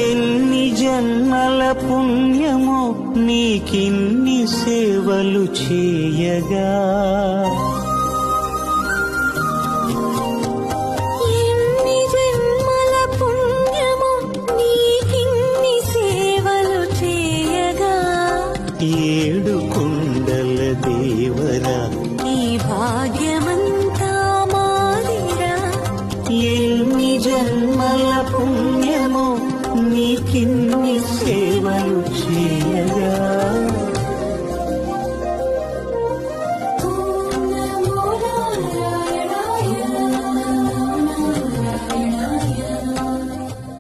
ఎన్ని జన్మల పుణ్యమో నీకిన్ని సేవలు చేయగా, ఎన్ని జన్మల పుణ్యమో నీకిన్ని సేవలు చేయగా, ఏడు కొండల దేవరా ఈ భాగ్యమంతా మాదిరా. ఎన్ని జన్మల పుణ్యమో నీకిన్ని సేవలు చేయ